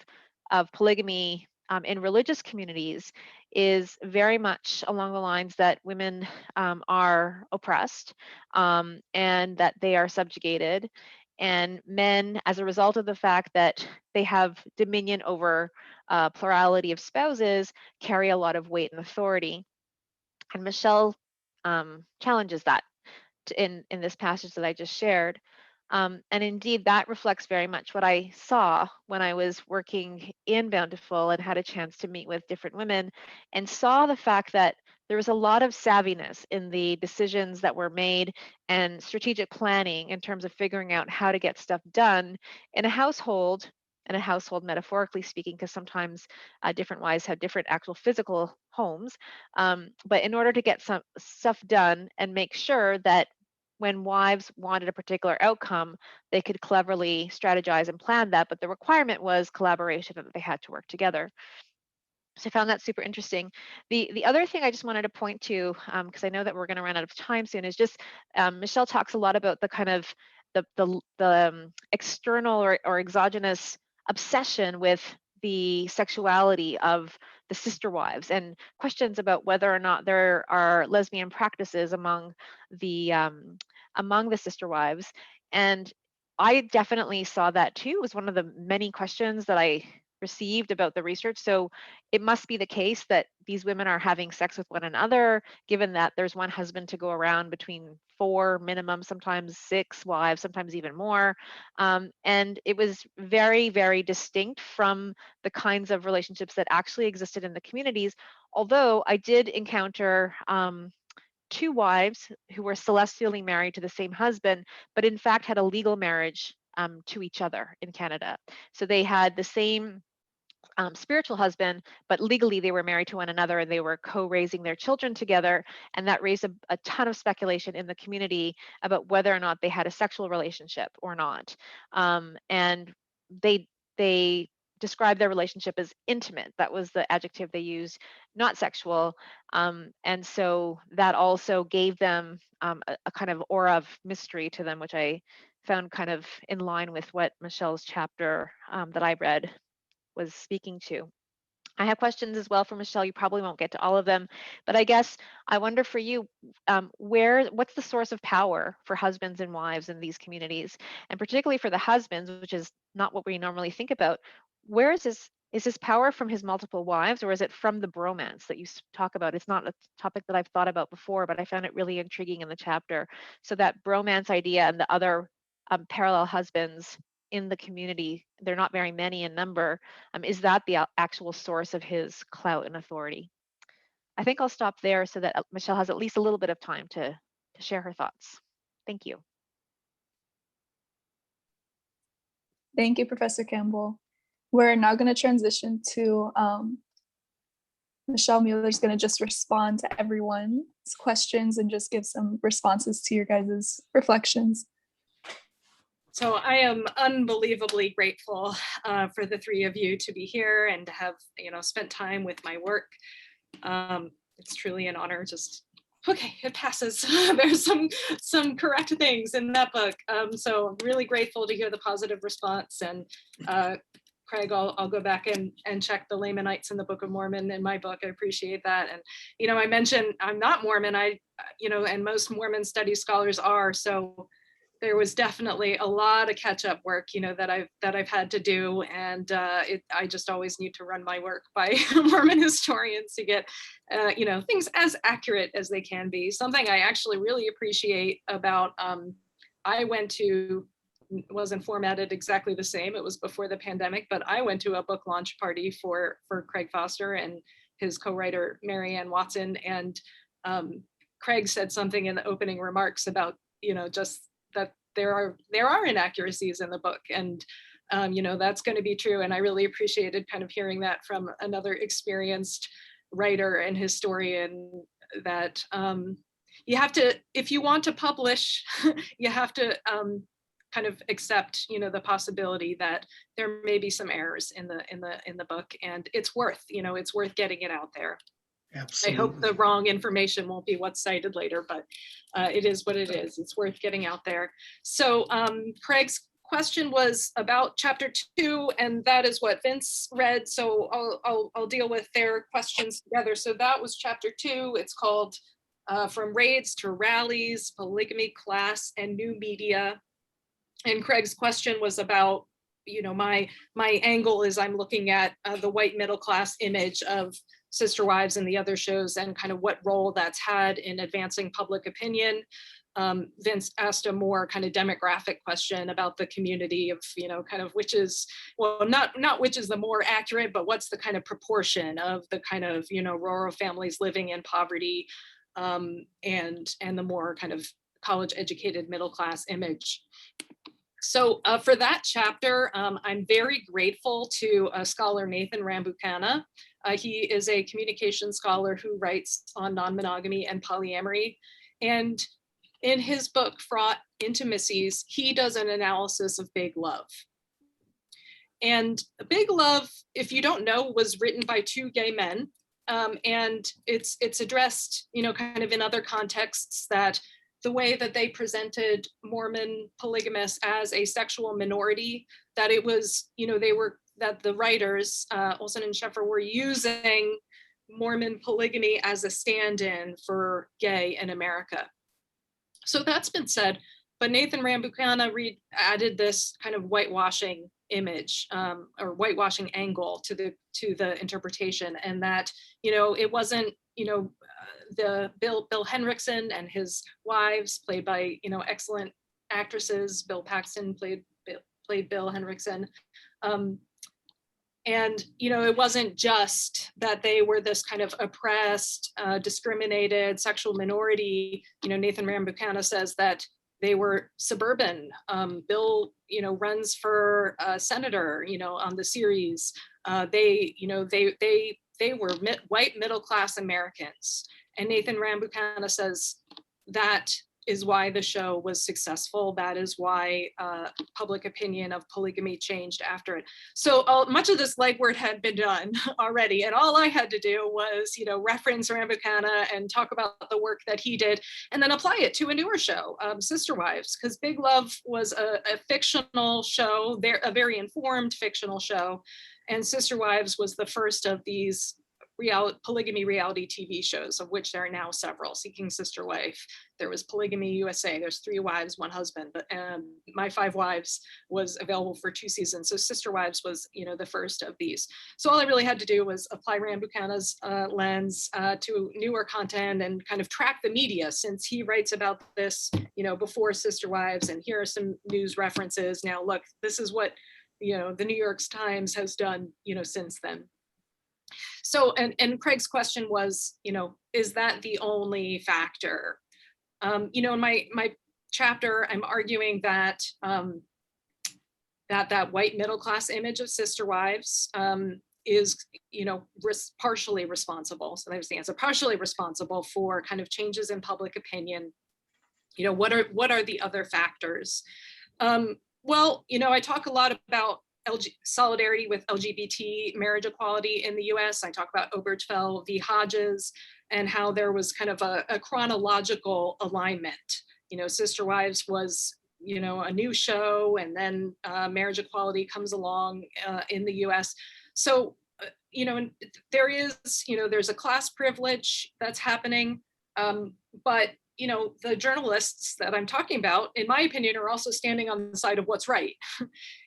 polygamy in religious communities is very much along the lines that women are oppressed and that they are subjugated. And men, as a result of the fact that they have dominion over plurality of spouses, carry a lot of weight and authority. And Michelle challenges that in this passage that I just shared. And indeed, that reflects very much what I saw when I was working in Bountiful and had a chance to meet with different women and saw the fact that there was a lot of savviness in the decisions that were made and strategic planning in terms of figuring out how to get stuff done in a household, metaphorically speaking, because sometimes different wives have different actual physical homes. But in order to get some stuff done and make sure that when wives wanted a particular outcome, they could cleverly strategize and plan that, but the requirement was collaboration and that they had to work together. So I found that super interesting. The other thing I just wanted to point to, because I know that we're going to run out of time soon, is just Michelle talks a lot about the kind of the external or exogenous obsession with the sexuality of the sister wives and questions about whether or not there are lesbian practices among the sister wives. And I definitely saw that too. It was one of the many questions that I received about the research. So it must be the case that these women are having sex with one another, given that there's one husband to go around between 4 minimum, sometimes 6 wives, sometimes even more. And it was very, very distinct from the kinds of relationships that actually existed in the communities. Although I did encounter 2 wives who were celestially married to the same husband, but in fact had a legal marriage to each other in Canada. So they had the same spiritual husband, but legally they were married to one another and they were co-raising their children together. And that raised a ton of speculation in the community about whether or not they had a sexual relationship or not. And they described their relationship as intimate. That was the adjective they used, not sexual. And so that also gave them a kind of aura of mystery to them, which I found kind of in line with what Michelle's chapter that I read was speaking to. I have questions as well for Michelle. You probably won't get to all of them, but I guess I wonder for you, what's the source of power for husbands and wives in these communities, and particularly for the husbands, which is not what we normally think about. Where is this power from his multiple wives, or is it from the bromance that you talk about? It's not a topic that I've thought about before, but I found it really intriguing in the chapter. So that bromance idea and the other parallel husbands in the community, they're not very many in number. Is that the actual source of his clout and authority? I think I'll stop there so that Michelle has at least a little bit of time to share her thoughts. Thank you. Thank you, Professor Campbell. We're now going to transition to Michelle Mueller's going to just respond to everyone's questions and just give some responses to your guys' reflections. So I am unbelievably grateful for the three of you to be here and to have, spent time with my work. It's truly an honor. Just, okay, it passes. There's some correct things in that book. So I'm really grateful to hear the positive response. And Craig, I'll go back and check the Lamanites in the Book of Mormon in my book. I appreciate that. And, I mentioned I'm not Mormon, and most Mormon studies scholars are. So there was definitely a lot of catch-up work, that I've had to do, and I just always need to run my work by Mormon historians to get, things as accurate as they can be. Something I actually really appreciate about, wasn't formatted exactly the same. It was before the pandemic, but I went to a book launch party for Craig Foster and his co-writer Marianne Watson, and Craig said something in the opening remarks about, just that there are inaccuracies in the book, and that's going to be true. And I really appreciated kind of hearing that from another experienced writer and historian, that you have to, if you want to publish, you have to kind of accept, the possibility that there may be some errors in the book, and it's worth getting it out there. Absolutely. I hope the wrong information won't be what's cited later, but it is what it is. It's worth getting out there. So Craig's question was about chapter 2, and that is what Vince read. So I'll deal with their questions together. So that was chapter 2. It's called From Raids to Rallies, Polygamy, Class, and New Media. And Craig's question was about, my angle is I'm looking at the white middle class image of Sister Wives and the other shows, and kind of what role that's had in advancing public opinion. Vince asked a more kind of demographic question about the community of, kind of which is, well, not which is the more accurate, but what's the kind of proportion of the kind of, rural families living in poverty, and the more kind of college educated middle class image. So for that chapter, I'm very grateful to scholar Nathan Rambukkana. He is a communication scholar who writes on non-monogamy and polyamory. And in his book, Fraught Intimacies, he does an analysis of Big Love. And Big Love, if you don't know, was written by 2 gay men. And it's addressed, kind of in other contexts, that the way that they presented Mormon polygamists as a sexual minority, that it was, that the writers, Olson and Sheffer, were using Mormon polygamy as a stand-in for gay in America. So that's been said. but Nathan Rambukkana added this kind of whitewashing image or whitewashing angle to the interpretation, and that, you know, it wasn't, you know, the Bill Henriksen and his wives, played by, you know, excellent actresses. Bill Paxton played Bill Henriksen. And, you know, it wasn't just that they were this kind of oppressed, discriminated sexual minority. You know, Nathan Rambukkana says that they were suburban. Bill, you know, runs for senator, you know, on the series. They, you know, they were white middle-class Americans. And Nathan Rambukkana says that is why the show was successful. That is why public opinion of polygamy changed after it. So much of this legwork had been done already, and all I had to do was, you know, reference Rambukkana and talk about the work that he did, and then apply it to a newer show, Sister Wives, because Big Love was a fictional show, a very informed fictional show, and Sister Wives was the first of these polygamy reality TV shows, of which there are now several. Seeking Sister Wife, there was Polygamy USA, there's 3 wives, 1 husband, but My 5 Wives was available for 2 seasons. So Sister Wives was, you know, the first of these. So all I really had to do was apply Rambukkana's lens to newer content and kind of track the media, since he writes about this, you know, before Sister Wives, and here are some news references. Now look, this is what, you know, the New York Times has done, you know, since then. So, and Craig's question was, you know, is that the only factor? You know, in my chapter, I'm arguing that that white middle-class image of Sister Wives is, you know, partially responsible. So there's the answer, partially responsible for kind of changes in public opinion. You know, what are the other factors? Well, you know, I talk a lot about solidarity with LGBT marriage equality in the US. I talk about Obergefell v. Hodges, and how there was kind of a chronological alignment. You know, Sister Wives was, you know, a new show, and then marriage equality comes along in the US. So, you know, there is, you know, there's a class privilege that's happening, but you know, the journalists that I'm talking about, in my opinion, are also standing on the side of what's right.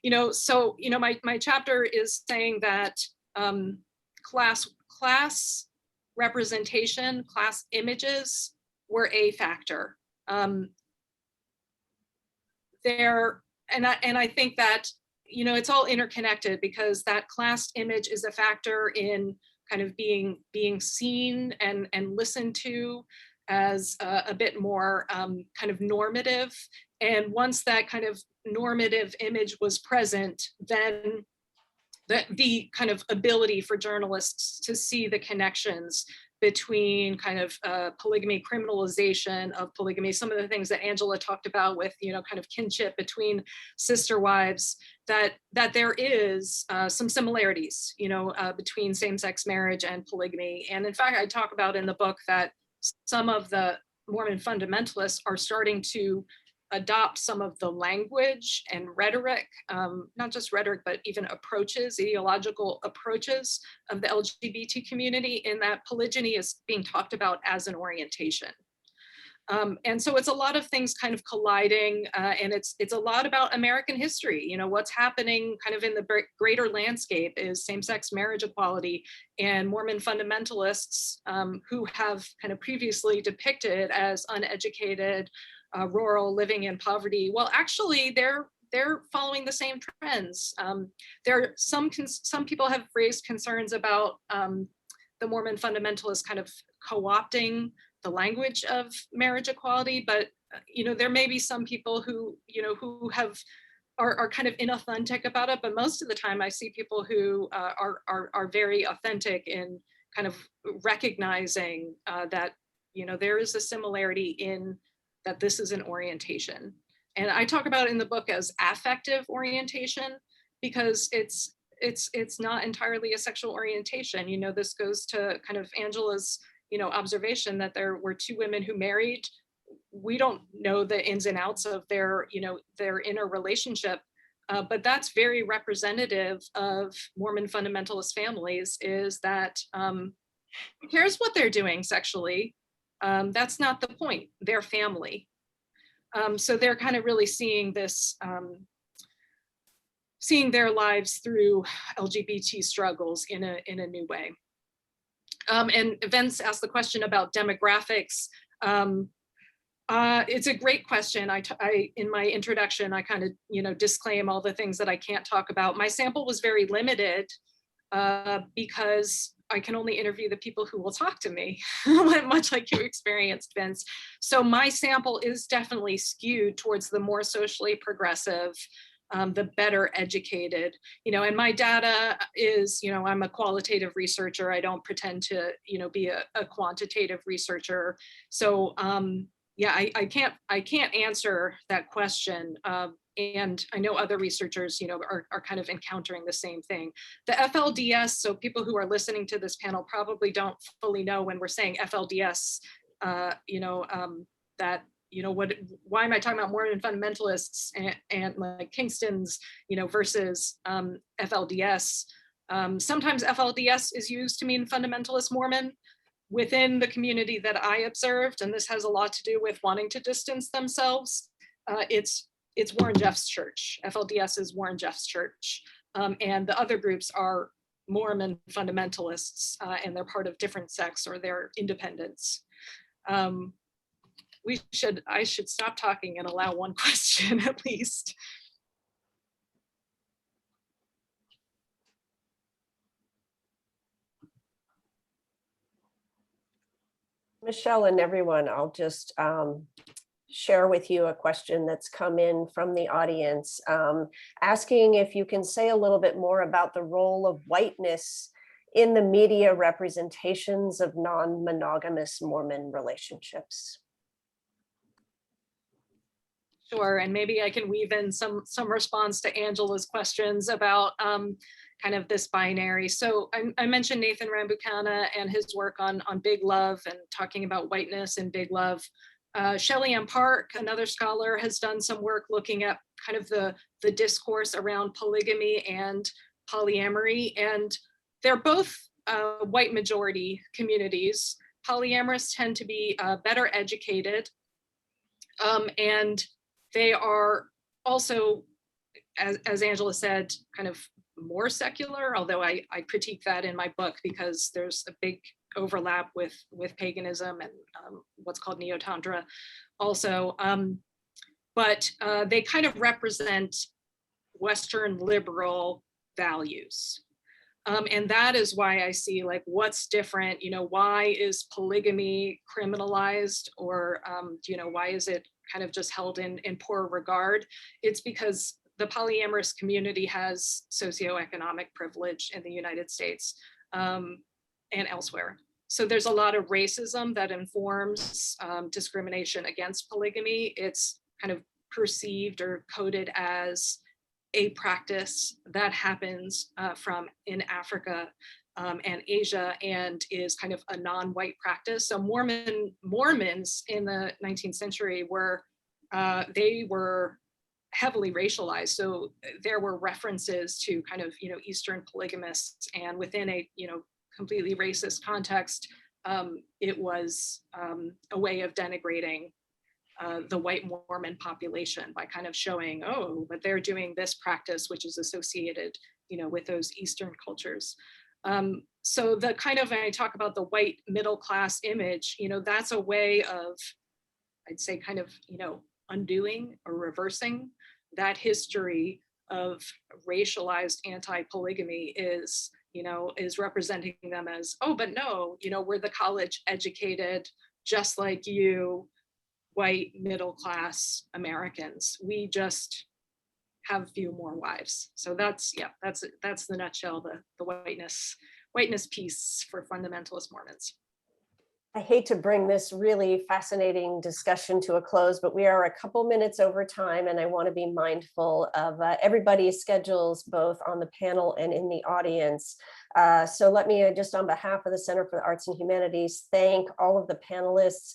You know, so, you know, my chapter is saying that class representation, class images were a factor. And I think that, you know, it's all interconnected, because that class image is a factor in kind of being seen and listened to as a bit more kind of normative. And once that kind of normative image was present, then the kind of ability for journalists to see the connections between kind of polygamy, criminalization of polygamy, some of the things that Angela talked about with, you know, kind of kinship between Sister Wives, that there is some similarities, you know, between same-sex marriage and polygamy. And in fact, I talk about in the book that some of the Mormon fundamentalists are starting to adopt some of the language and rhetoric, not just rhetoric, but even approaches, ideological approaches of the LGBT community, in that polygyny is being talked about as an orientation. And so it's a lot of things kind of colliding, and it's a lot about American history. You know, what's happening kind of in the greater landscape is same-sex marriage equality, and Mormon fundamentalists who have kind of previously depicted as uneducated, rural, living in poverty. Well, actually, they're following the same trends. There are some people have raised concerns about the Mormon fundamentalists kind of co-opting the language of marriage equality, but you know, there may be some people who, you know, who are kind of inauthentic about it. But most of the time, I see people who are very authentic in kind of recognizing that, you know, there is a similarity in that this is an orientation. And I talk about it in the book as affective orientation, because it's not entirely a sexual orientation. You know, this goes to kind of Angela's, you know, observation that there were 2 women who married. We don't know the ins and outs of their, you know, their inner relationship, but that's very representative of Mormon fundamentalist families, is that who cares what they're doing sexually? That's not the point. They're family. So they're kind of really seeing this, seeing their lives through LGBT struggles in a new way. And Vince asked the question about demographics. It's a great question. In my introduction, I kind of, disclaim all the things that I can't talk about. My sample was very limited because I can only interview the people who will talk to me, much like you experienced, Vince. So my sample is definitely skewed towards the more socially progressive, the better educated, and my data is, I'm a qualitative researcher. I don't pretend to, be a quantitative researcher. So yeah, I can't answer that question. And I know other researchers, are kind of encountering the same thing. The FLDS, so people who are listening to this panel probably don't fully know when we're saying FLDS, that, why am I talking about Mormon fundamentalists and like Kingston's, versus FLDS? Sometimes FLDS is used to mean fundamentalist Mormon within the community that I observed, and this has a lot to do with wanting to distance themselves. It's Warren Jeff's church. FLDS is Warren Jeff's church. And the other groups are Mormon fundamentalists, and they're part of different sects or they're independents. I should stop talking and allow one question at least. Michelle and everyone, I'll just share with you a question that's come in from the audience, asking if you can say a little bit more about the role of whiteness in the media representations of non-monogamous Mormon relationships. Sure, and maybe I can weave in some response to Angela's questions about kind of this binary. So I mentioned Nathan Rambukkana and his work on Big Love and talking about whiteness and Big Love. Shelley M. Park, another scholar, has done some work looking at kind of the discourse around polygamy and polyamory, and they're both white majority communities. Polyamorous tend to be better educated, and they are also, as Angela said, kind of more secular, although I critique that in my book because there's a big overlap with paganism and what's called neo-tantra also. But they kind of represent Western liberal values. And that is why I see like what's different, why is polygamy criminalized, or why is it kind of just held in poor regard? It's because the polyamorous community has socioeconomic privilege in the United States and elsewhere. So there's a lot of racism that informs discrimination against polygamy. It's kind of perceived or coded as a practice that happens from in Africa and Asia, and is kind of a non-white practice. So Mormons in the 19th century were heavily racialized. So there were references to kind of Eastern polygamists, and within a completely racist context, it was a way of denigrating the white Mormon population by kind of showing, oh, but they're doing this practice, which is associated, with those Eastern cultures. So the kind of, when I talk about the white middle class image, that's a way of, I'd say, kind of, undoing or reversing that history of racialized anti-polygamy is representing them as, oh, but no, we're the college educated, just like you, white middle class Americans. We just have few more wives. So that's the nutshell, the whiteness piece for fundamentalist Mormons. I hate to bring this really fascinating discussion to a close, but we are a couple minutes over time, and I want to be mindful of everybody's schedules, both on the panel and in the audience. So let me just, on behalf of the Center for the Arts and Humanities, thank all of the panelists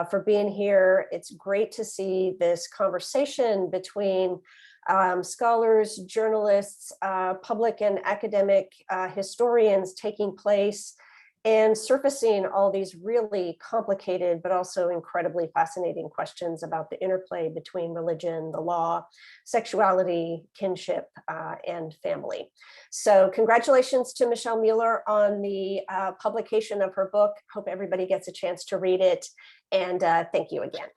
for being here. It's great to see this conversation between scholars, journalists, public and academic historians taking place. and surfacing all these really complicated, but also incredibly fascinating questions about the interplay between religion, the law, sexuality, kinship, and family. So congratulations to Michelle Mueller on the publication of her book. Hope everybody gets a chance to read it. And thank you again.